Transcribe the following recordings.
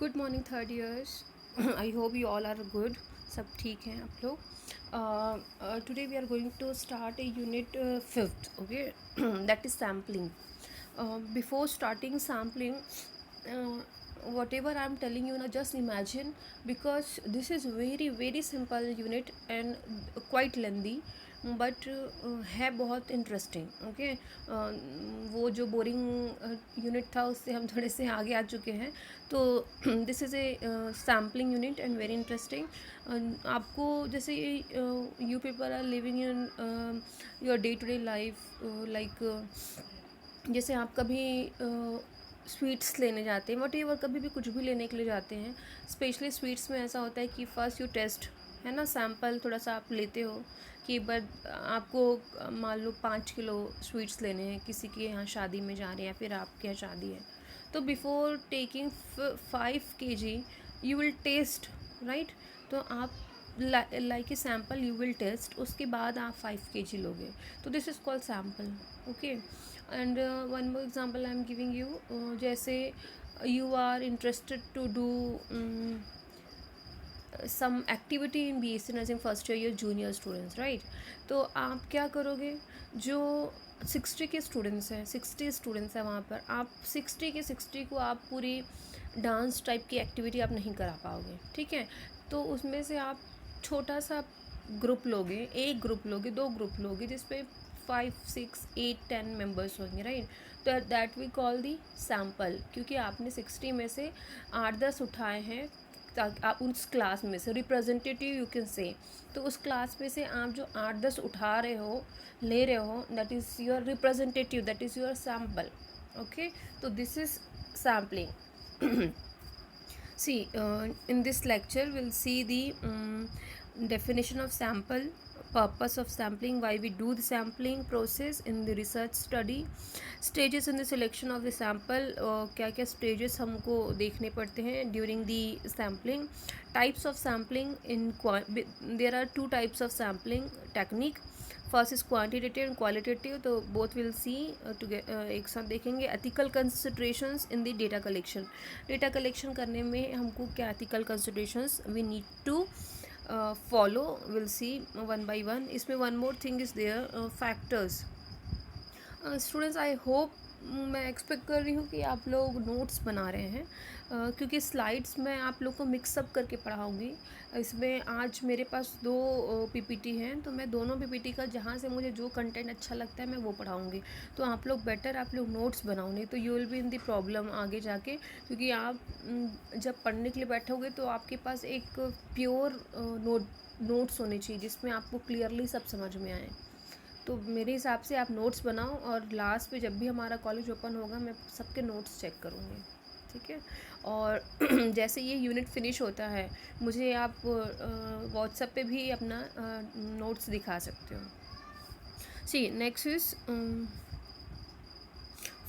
Good morning third years. I hope you all are good. सब ठीक हैं आप लोग. Today we are going to start a unit fifth. Okay, that is sampling. Before starting sampling, whatever I'm telling you now, just imagine, because this is very simple unit and quite lengthy, but है बहुत interesting. Okay, वो जो boring unit था उससे हम थोड़े से आगे आ चुके हैं. तो this is a sampling unit and very interesting. आपको जैसे you people are living in your day to day life, like जैसे आप कभी स्वीट्स लेने जाते हैं, वट एवर, कभी भी कुछ भी लेने के लिए जाते हैं. स्पेशली स्वीट्स में ऐसा होता है कि फ़र्स्ट यू टेस्ट, है ना, सैम्पल थोड़ा सा आप लेते हो कि बट आपको मान लो 5 किलो स्वीट्स लेने हैं, किसी के यहाँ शादी में जा रहे हैं या फिर आपके यहाँ शादी है. तो before taking 5 kg you will test, right. तो आप like a sample you will test, उसके बाद आप 5 kg लोगे. तो this is called sample. Okay, and one more example I am giving you. जैसे you are interested to do some activity in BSc nursing first year, your junior students, right. तो आप क्या करोगे, जो 60 के स्टूडेंट्स हैं, 60 स्टूडेंट्स हैं वहाँ पर, आप 60 के 60 को आप पूरी डांस टाइप की एक्टिविटी आप नहीं करा पाओगे, ठीक है. तो उसमें से आप छोटा सा ग्रुप लोगे, एक ग्रुप लोगे, दो ग्रुप लोगे, जिसपे 5, 6, 8, 10 मेंबर्स होंगे, राइट. तो that we call the sample, क्योंकि आपने 60 में से 8-10 उठाए हैं, ताकि आप उस क्लास में से रिप्रेजेंटेटिव यू कैन से. तो उस क्लास में से आप जो 8-10 उठा रहे हो, ले रहे हो, that is your representative, that is your sample. Okay, तो this is sampling. See, in this lecture we'll see the definition of sample, purpose of sampling, why we do the sampling process in the research study, stages in the selection of the sample, क्या क्या stages हमको देखने पड़ते हैं during the sampling, types of sampling. There are two types of sampling technique. First is quantitative and qualitative. तो both will see एक साथ देखेंगे. Ethical considerations in the data collection. Data collection करने में हमको क्या ethical considerations we need to follow, will see one by one. इसमें one more thing is there, factors. Students, I hope, मैं expect कर रही हूँ कि आप लोग नोट्स बना रहे हैं, क्योंकि स्लाइड्स मैं आप लोग को मिक्सअप करके पढ़ाऊँगी. इसमें आज मेरे पास 2 PPT हैं, तो मैं दोनों PPT का जहाँ से मुझे जो कंटेंट अच्छा लगता है मैं वो पढ़ाऊँगी. तो आप लोग बेटर आप लोग नोट्स बनाओ, नहीं तो you will be in the problem आगे जाके, क्योंकि आप जब पढ़ने के लिए बैठोगे तो आपके पास एक प्योर नोट्स होने चाहिए जिसमें आपको क्लियरली सब समझ में आए. तो मेरे हिसाब से आप नोट्स बनाओ, और लास्ट में जब भी हमारा कॉलेज ओपन होगा मैं सबके नोट्स चेक करूँगी, ठीक है. और जैसे ये यूनिट फिनिश होता है, मुझे आप व्हाट्सएप पे भी अपना नोट्स दिखा सकते हो. See next is,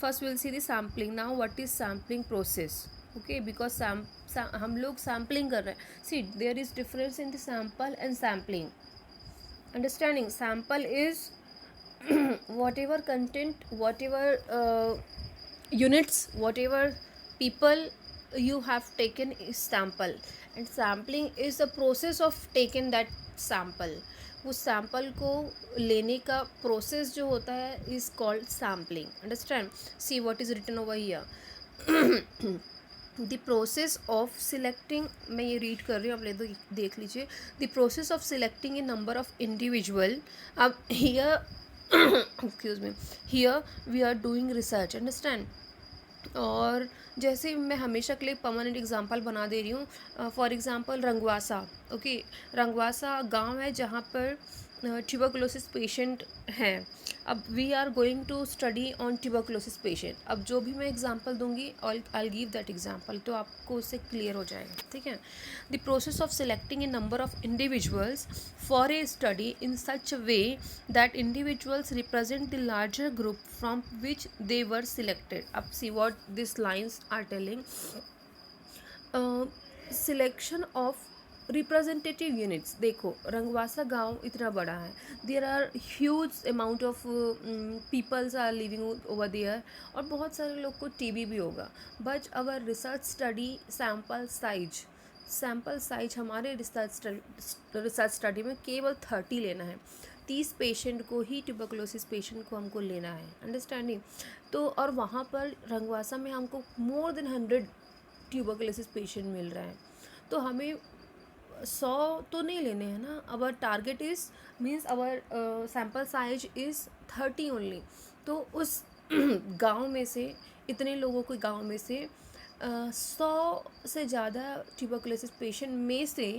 first will see the sampling. Now what is sampling process. Okay, because हम लोग सैम्पलिंग कर रहे हैं. See, there is difference in the sample and sampling. Understanding, sample is whatever content, whatever units, whatever people you have taken is sample, and sampling is the process of taking that sample. उस sample को लेने का process जो होता है is called sampling. Understand. See what is written over here. The process of selecting, मैं ये read कर रही हूँ, आप ले दो देख लीजिए. The process of selecting a number of individual. अब here excuse me, here we are doing research, understand. और जैसे मैं हमेशा के लिए परमानेंट एग्जांपल बना दे रही हूँ. For example Rangwasa. Okay, Rangwasa गांव है जहाँ पर ट्यूबरकुलोसिस पेशेंट हैं. अब we are going to study on tuberculosis patient. अब जो भी मैं एग्जांपल दूंगी आई गिव दैट एग्जांपल, तो आपको उससे क्लियर हो जाएगा, ठीक है. The process of selecting a number of individuals for a study in such way that individuals represent the larger group from which they were selected. अब see what this lines are telling. Selection of representative units, देखो रंगवासा गांव इतना बड़ा है, there are huge amount of peoples are living over there, और बहुत सारे लोग को टीबी भी होगा, but our research study sample size हमारे रिसर्च स्टडी में केवल 30 लेना है, 30 पेशेंट को ही, ट्यूबरकुलोसिस पेशेंट को हमको लेना है, अंडरस्टैंडिंग। तो और वहाँ पर रंगवासा में हमको मोर देन 100 ट्यूबरकुलोसिस पेशेंट मिल रहे हैं, तो हमें 100 तो नहीं लेने हैं ना, अवर target is means our sample size is 30 only. तो उस गांव में से, इतने लोगों के गांव में से 100 से ज़्यादा ट्यूबरकुलोसिस पेशेंट में से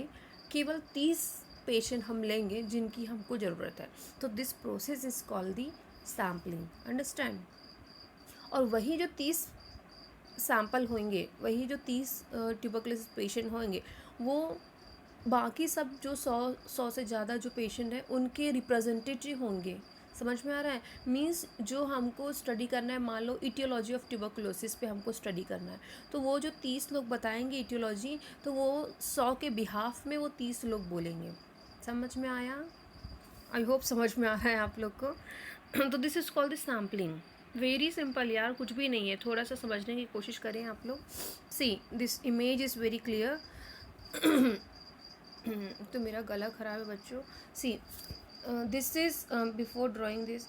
केवल 30 पेशेंट हम लेंगे जिनकी हमको ज़रूरत है। तो this process is called the sampling, understand. और वही जो 30 सैंपल होंगे, वही जो 30 ट्यूबरकुलोसिस पेशेंट होंगे, वो बाकी सब जो 100 से ज़्यादा जो पेशेंट हैं उनके रिप्रेजेंटेटिव होंगे। समझ में आ रहा है? मींस जो हमको स्टडी करना है, मान लो इटियोलॉजी ऑफ ट्यूबरकुलोसिस पे हमको स्टडी करना है, तो वो जो 30 लोग बताएंगे इटियोलॉजी, तो वो 100 के बिहाफ में वो 30 लोग बोलेंगे। समझ में आया? आई होप समझ में आ रहा है आप लोग को। तो this is called the sampling. Very simple यार, कुछ भी नहीं है, थोड़ा सा समझने की कोशिश करें आप लोग। See this image is very clear. तो मेरा गला ख़राब है बच्चों। See this is before drawing this,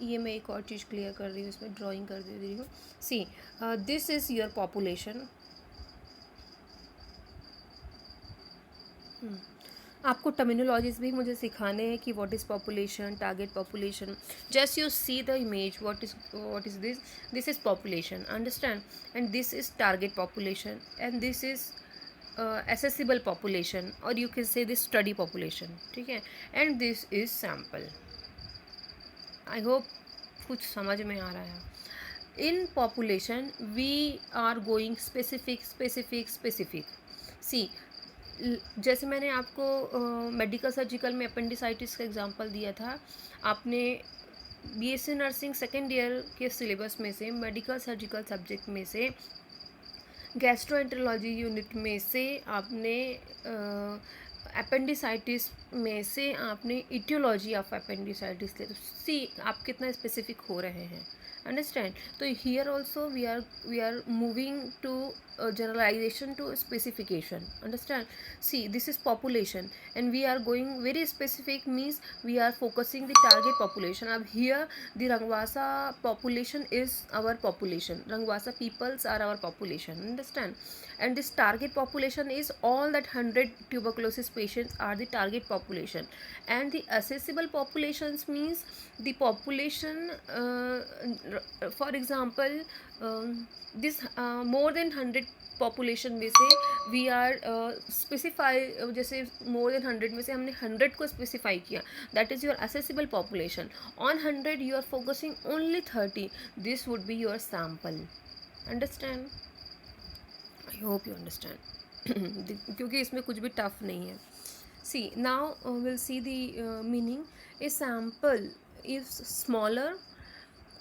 ये मैं एक और चीज़ क्लियर कर रही हूँ, इसमें ड्राइंग कर दे रही हूँ। See this is your population. आपको टर्मिनोलॉजीज भी मुझे सिखाने हैं कि what is population, target population. Just you see the image, what is this is population, understand, and this is target population, and this is accessible population, और you can say this study population, ठीक है, and this is sample. I hope कुछ समझ में आ रहा है। In population we are going specific. See, जैसे मैंने आपको मेडिकल सर्जिकल में अपेंडिसाइटिस का एग्जांपल दिया था, आपने बीएससी नर्सिंग सेकेंड ईयर के सिलेबस में से, मेडिकल सर्जिकल सब्जेक्ट में से, गैस्ट्रोएंटरोलॉजी यूनिट में से आपने अपेंडिसाइटिस में से आपने इटियोलॉजी ऑफ अपेंडिसाइटिस ले, तो सी आप कितना स्पेसिफिक हो रहे हैं, अंडरस्टैंड। तो here also we are moving to generalization to specification, understand. See, this is population and we are going very specific, means we are focusing the target population. Ab here the Rangwasa population is our population, Rangwasa peoples are our population, understand. And this target population is all that 100 tuberculosis patients are the target population, and the accessible populations means the population, for example, this more than 100 population में से we are specify, जैसे मोर than 100 में से हमने 100 को specify किया, that is your accessible population. On 100 you are focusing only 30, this would be your sample, understand. I hope you understand, क्योंकि इसमें कुछ भी टफ नहीं है। See now will see the meaning. A sample is smaller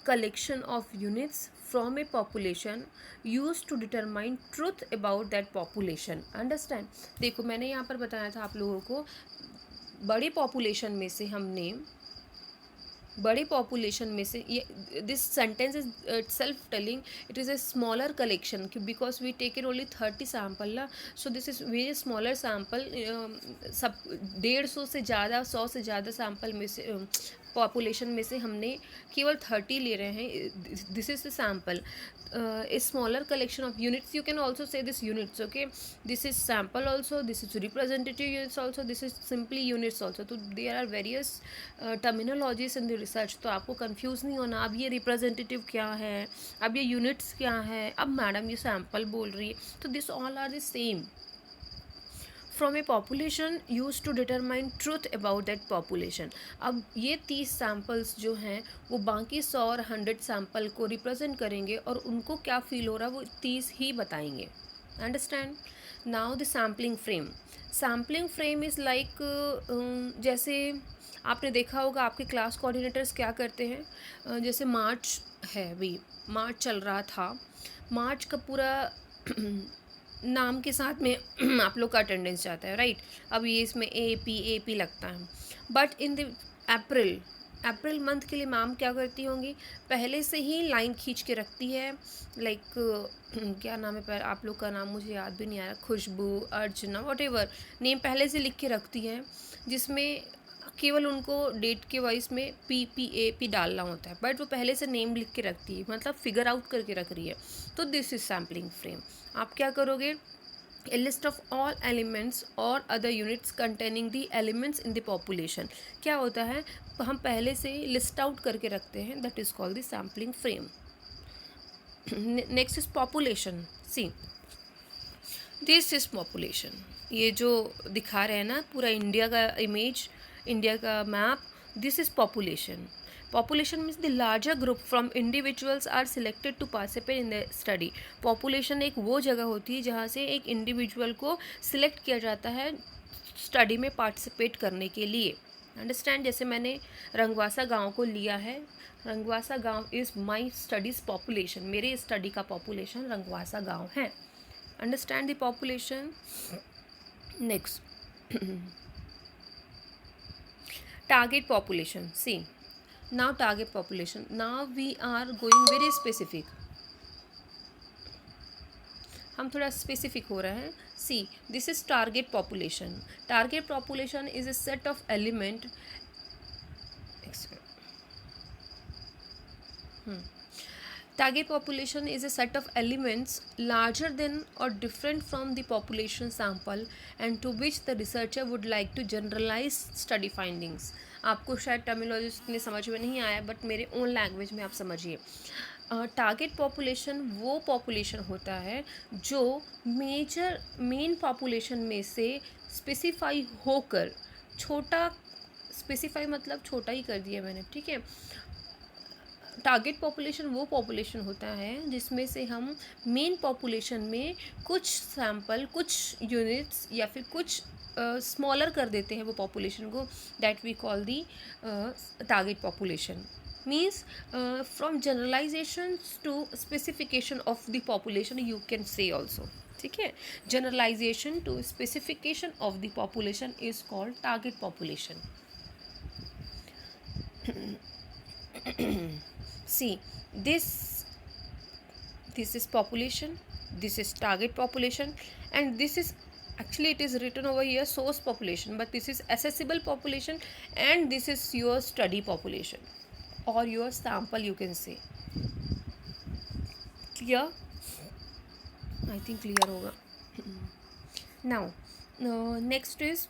collection of units from a population used to determine truth about that population, understand। देखो मैंने यहाँ पर बताया था आप लोगों को, बड़े पॉपुलेशन में से हमने, बड़े पॉपुलेशन में से, ये this sentence is self telling, it is a smaller collection, because we take in only 30 sample ना, so this is very smaller sample. सब 150 से ज़्यादा, 100 से ज़्यादा सैम्पल में से, पॉपुलेशन में से हमने केवल 30 ले रहे हैं, this is the sample. A smaller collection of units, you can also say this units, okay, this is sample also, this is representative units also, this is simply units also. तो there are various terminologies in the research, तो आपको confuse नहीं होना, अब ये representative क्या है, अब ये यूनिट्स क्या है, अब मैडम ये सैम्पल बोल रही है, तो this all are the same. From a population use to determine truth about that population. अब ये 30 सैम्पल्स जो हैं वो बाकी 100 और 100 सैम्पल को रिप्रेजेंट करेंगे, और उनको क्या फील हो रहा है वो 30 ही बताएंगे, understand. Now the sampling frame. Sampling frame is like, जैसे आपने देखा होगा आपके क्लास कोऑर्डिनेटर्स क्या करते हैं, जैसे मार्च है, अभी मार्च चल रहा था, मार्च का पूरा नाम के साथ में आप लोग का अटेंडेंस जाता है, राइट। अब ये इसमें ए पी लगता है, but in the April April month के लिए मैम क्या करती होंगी, पहले से ही लाइन खींच के रखती है। लाइक क्या नाम है, पर आप लोग का नाम मुझे याद भी नहीं आ रहा, खुशबू, अर्चना, वॉट एवर नेम पहले से लिख के रखती है, जिसमें केवल उनको डेट के वाइज में पी डालना होता है, बट वो पहले से नेम लिख के रखती है, मतलब फिगर आउट करके रख रही है। तो दिस इज सैम्पलिंग फ्रेम। आप क्या करोगे, a list of all elements or other units containing the elements in the population। क्या होता है, हम पहले से लिस्ट आउट करके रखते हैं, that is called the sampling frame. Next is population. See, this is population. ये जो दिखा रहे हैं ना पूरा इंडिया का इमेज, इंडिया का map, this is population. Population means the larger group from individuals are selected to participate in the study. Population एक वो जगह होती है जहाँ से एक इंडिविजुअल को सिलेक्ट किया जाता है स्टडी में पार्टिसिपेट करने के लिए। अंडरस्टैंड, जैसे मैंने रंगवासा गांव को लिया है, रंगवासा गांव इज़ माई स्टडीज़ पॉपुलेशन, मेरे स्टडी का पॉपुलेशन रंगवासा गांव है। Understand the population. Next, target population. See, now target population. Now we are going very specific. हम थोड़ा स्पेसिफिक हो रहे हैं। See, this is target population. Target population is a set of element. Target population is a set of elements larger than or different from the population sample and to which the researcher would like to generalize study findings. आपको शायद terminology इतनी समझ में नहीं आया, but मेरे own language में आप समझिए। टारगेट पॉपुलेशन वो पॉपुलेशन होता है जो मेन पॉपुलेशन में से स्पेसिफाई होकर, छोटा, स्पेसिफाई मतलब छोटा ही कर दिया मैंने, ठीक है। टारगेट पॉपुलेशन वो पॉपुलेशन होता है जिसमें से हम मेन पॉपुलेशन में कुछ सैम्पल, कुछ यूनिट्स या फिर कुछ स्मॉलर कर देते हैं वो पॉपुलेशन को, that we call the target population. Means from generalization to specification of the population you can say also, ठीक है। Generalization to specification of the population is called target population. See, this is population, this is target population, and this is actually, it is written over here source population, but this is accessible population, and this is your study population or your sample, you can say. Clear? I think clear hoga. Now next is,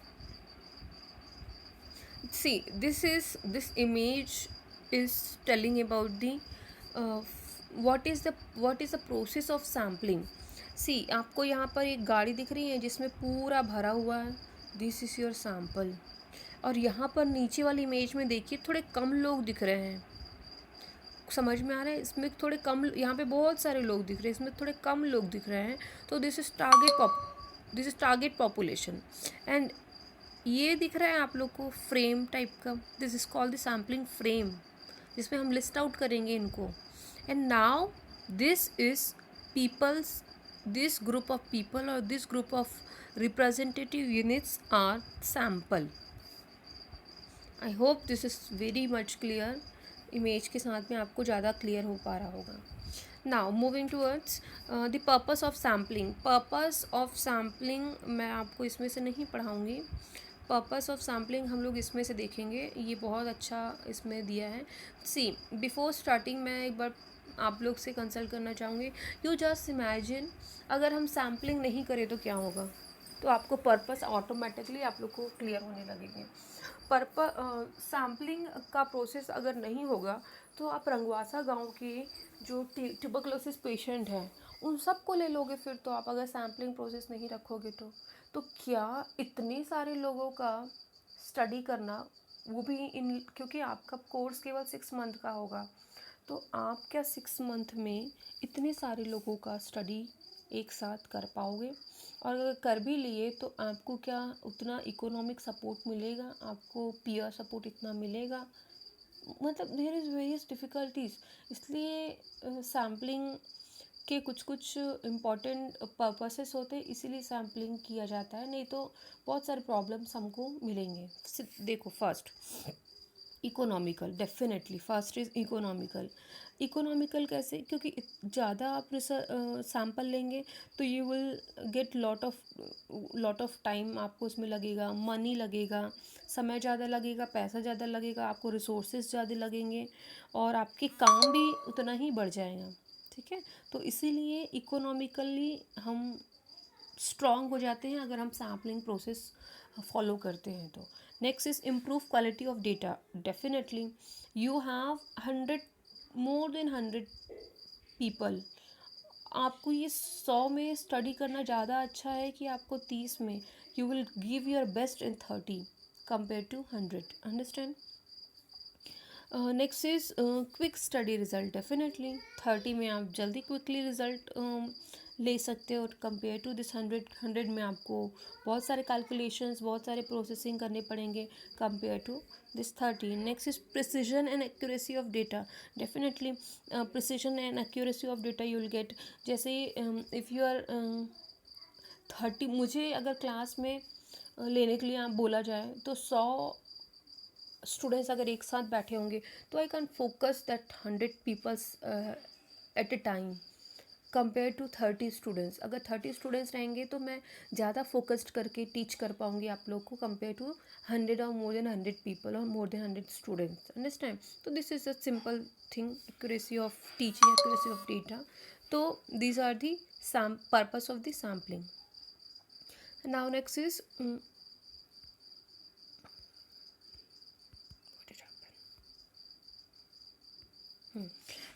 see, this image is telling about the what is the process of sampling. See, आपको यहाँ पर एक गाड़ी दिख रही है जिसमें पूरा भरा हुआ है, दिस इज़ योर सैम्पल। और यहाँ पर नीचे वाली इमेज में देखिए थोड़े कम लोग दिख रहे हैं, समझ में आ रहा है, इसमें थोड़े कम, यहाँ पे बहुत सारे लोग दिख रहे हैं, इसमें थोड़े कम लोग दिख रहे हैं, तो this is target population. And ये दिख रहा है आप लोग को फ्रेम टाइप का, this is called the sampling frame, जिसमें हम लिस्ट आउट करेंगे इनको। And now this is peoples, this group of people और this group of representative units are sample. I hope this is very much clear. Image के साथ में आपको ज़्यादा क्लियर हो पा रहा होगा। Now moving towards the purpose of sampling. Purpose of sampling मैं आपको इसमें से नहीं पढ़ाऊँगी, पर्पस ऑफ सैम्पलिंग हम लोग इसमें से देखेंगे, ये बहुत अच्छा इसमें दिया है। सी, बिफोर स्टार्टिंग मैं एक बार आप लोग से कंसल्ट करना चाहूँगी। यू जस्ट इमेजिन, अगर हम सैम्पलिंग नहीं करें तो क्या होगा, तो आपको पर्पस ऑटोमेटिकली आप लोग को क्लियर होने लगेंगे। सैम्पलिंग का प्रोसेस अगर नहीं होगा तो आप रंगवासा गांव के जो ट्यूबरकुलोसिस पेशेंट हैं उन सबको ले लोगे, फिर तो आप अगर सैम्पलिंग प्रोसेस नहीं रखोगे तो क्या इतने सारे लोगों का स्टडी करना, वो भी इन, क्योंकि आपका कोर्स केवल 6 मंथ का होगा, तो आप क्या 6 मंथ में इतने सारे लोगों का स्टडी एक साथ कर पाओगे? और अगर कर भी लिए तो आपको क्या उतना इकोनॉमिक सपोर्ट मिलेगा, आपको पीयर सपोर्ट इतना मिलेगा? मतलब देयर इज़ वेरियस डिफ़िकल्टीज़। इसलिए सैम्पलिंग के कुछ कुछ इम्पॉर्टेंट पर्पसेस होते हैं, इसीलिए सैम्पलिंग किया जाता है, नहीं तो बहुत सारे प्रॉब्लम्स हमको मिलेंगे। देखो, first economical, definitely first is economical. Economical कैसे? क्योंकि ज़्यादा आप सैम्पल लेंगे तो you will get lot of time आपको उसमें लगेगा, मनी लगेगा, समय ज़्यादा लगेगा, पैसा ज़्यादा लगेगा, आपको रिसोर्सेज ज़्यादा लगेंगे और आपके काम भी उतना ही बढ़ जाएगा। ठीक है, तो इसीलिए इकोनॉमिकली हम स्ट्रॉन्ग हो जाते हैं अगर हम सैम्पलिंग प्रोसेस फॉलो करते हैं तो। Next is improve quality of data. Definitely you have 100, more than 100 people, आपको ये 100 में स्टडी करना ज़्यादा अच्छा है कि आपको 30 में। You will give your best in 30 compare to 100, understand. Next is quick study result. Definitely 30 में आप जल्दी क्विकली रिजल्ट ले सकते हो कंपेयर टू दिस 100 में आपको बहुत सारे कैलकुलेशंस, बहुत सारे प्रोसेसिंग करने पड़ेंगे compare to this 30। Next is precision and accuracy of data. Definitely precision and accuracy of data you will get. जैसे इफ़ यू आर 30, मुझे अगर क्लास में लेने के लिए आप बोला जाए तो 100 स्टूडेंट्स अगर एक साथ बैठे होंगे तो I can focus that 100 peoples at a time compare to 30 students. अगर 30 स्टूडेंट्स रहेंगे तो मैं ज़्यादा फोकस्ड करके टीच कर पाऊँगी आप लोग को कंपेयर टू 100 और मोर देन 100 पीपल और मोर देन 100 स्टूडेंट्स, अंडरस्टैंड। तो this is a simple thing, accuracy of teaching, accuracy of data. तो these are the purpose of the sampling. Now next is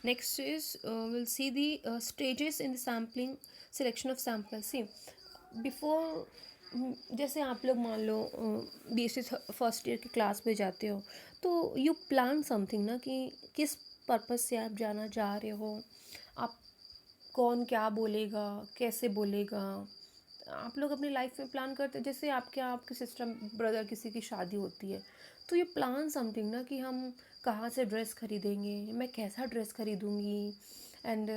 next is we'll see the stages in the sampling, selection of samples. See, before जैसे आप लोग मान लो BSc first year की class में जाते हो तो यू प्लान समथिंग ना कि किस पर्पस से आप जाना चाह रहे हो, आप कौन क्या बोलेगा, कैसे बोलेगा, आप लोग अपनी लाइफ में प्लान करते हैं। जैसे आपके सिस्टर ब्रदर किसी की शादी होती है तो ये प्लान समथिंग ना कि हम कहाँ से ड्रेस खरीदेंगे, मैं कैसा ड्रेस खरीदूँगी, एंड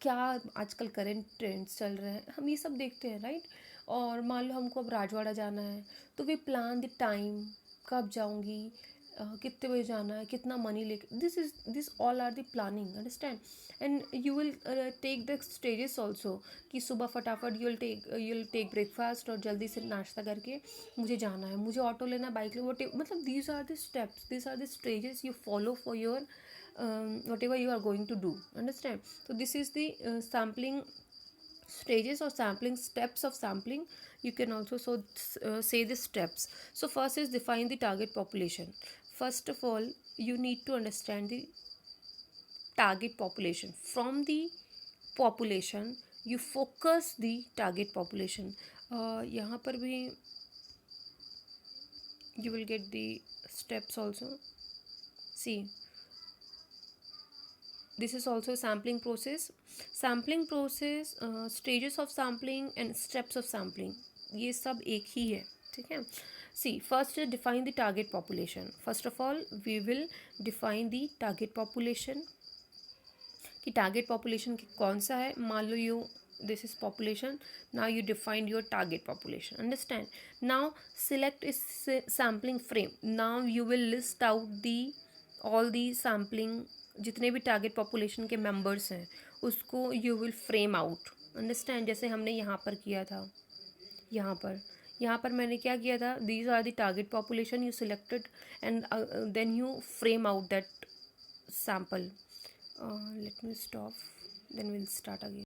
क्या आजकल करेंट ट्रेंड्स चल रहे हैं, हम ये सब देखते हैं, राइट। और मान लो हमको अब राजवाड़ा जाना है तो वी प्लान द टाइम, कब जाऊँगी, कितने बजे जाना है, कितना मनी लेके, this all are the planning, understand. And you will take the stages also कि सुबह फटाफट यू विल टेक ब्रेकफास्ट और जल्दी से नाश्ता करके मुझे जाना है, मुझे ऑटो लेना, बाइक लेना, मतलब these are the steps, these are the stages you follow for your whatever you are going to do, understand. So this is the sampling stages or sampling steps of sampling. You can also say the steps. So first is define the target population. First of all, you need to understand the target population. From the population you focus the target population. यहाँ पर भी you will get the steps also. See, this is also a sampling process. Sampling process, stages of sampling and steps of sampling, ये सब एक ही है, ठीक है। See, first define the target population. First of all we will define the target population कि target population कौन सा है। मान लो you, this is population, now you define your target population, understand. Now select is sampling frame. Now you will list out the all the sampling, जितने भी target population के members हैं उसको you will frame out, understand. जैसे हमने यहाँ पर किया था, यहाँ पर मैंने क्या किया था, these are the target population you selected and then you frame out that sample. Let me stop, then we'll start again.